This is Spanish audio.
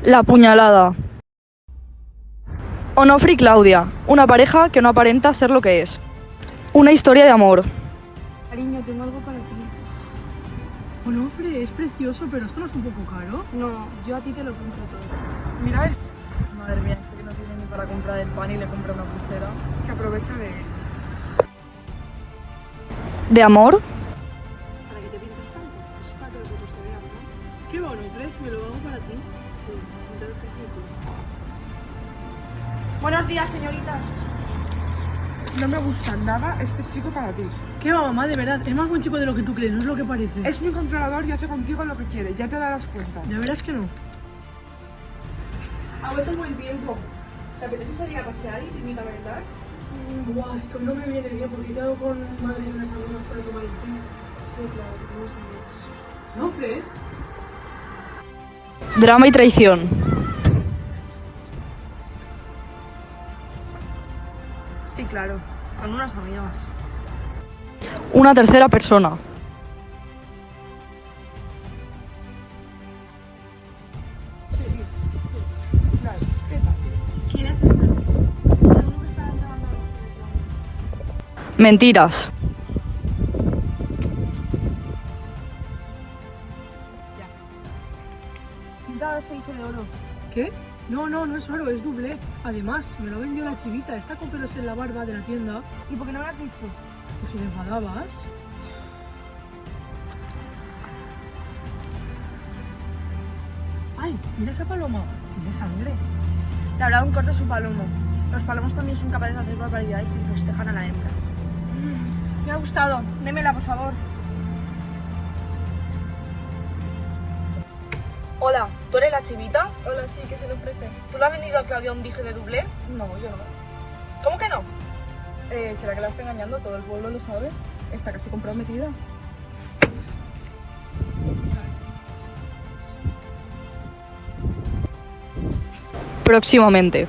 La puñalada. Onofre y Claudia, una pareja que no aparenta ser lo que es. Una historia de amor. Cariño, tengo algo para ti. Onofre, es precioso, pero esto no es un poco caro. No, yo a ti te lo compro todo. Mira esto. Madre mía, este que no tiene ni para comprar el pan y le compra una pulsera. Se aprovecha de él. ¿De amor? ¿Para qué te pintas tanto? Eso es para que los otros te vean, ¿no? ¿Qué va, Onofre? Si me lo hago para ti. Sí, entonces tú. Buenos días, señoritas. No me gusta nada este chico para ti. ¿Qué va, mamá? De verdad, es más buen chico de lo que tú crees, no es lo que parece. Es muy controlador y hace contigo lo que quiere, ya te darás cuenta. Ya verás que no. Ha vuelto el buen tiempo. ¿Te apetece salir a pasear y te invito a merendar? Buah, es que hoy no me viene bien porque he quedado con mi madre y unas amigas para tomar el té. Sí, claro, que tenemos amigos. ¿Onofre? Drama y traición. Sí, claro, con unas amigas. Una tercera persona. Claro, ¿qué tal? ¿Quién es ese? Seguro que está grabando algo sobre Claudia. Mentiras. ¿Quién te ha dado este hijo de oro? ¿Qué? No, no es oro, es doble. Además, me lo vendió la chivita, está con pelos en la barba de la tienda. ¿Y por qué no me has dicho? Pues si te enfadabas. Ay, mira esa paloma. Tiene sangre. Le habrá dado un corte a su palomo. Los palomos también son capaces de hacer barbaridades y festejan a la hembra. Me ha gustado. Démela, por favor. Hola, ¿tú eres la chivita? Hola, sí, ¿qué se le ofrece? ¿Tú le has vendido a Claudia un dije de doblé? No, yo no. ¿Cómo que no? ¿Será que la está engañando? Todo el pueblo lo sabe. Está casi comprometida. Próximamente.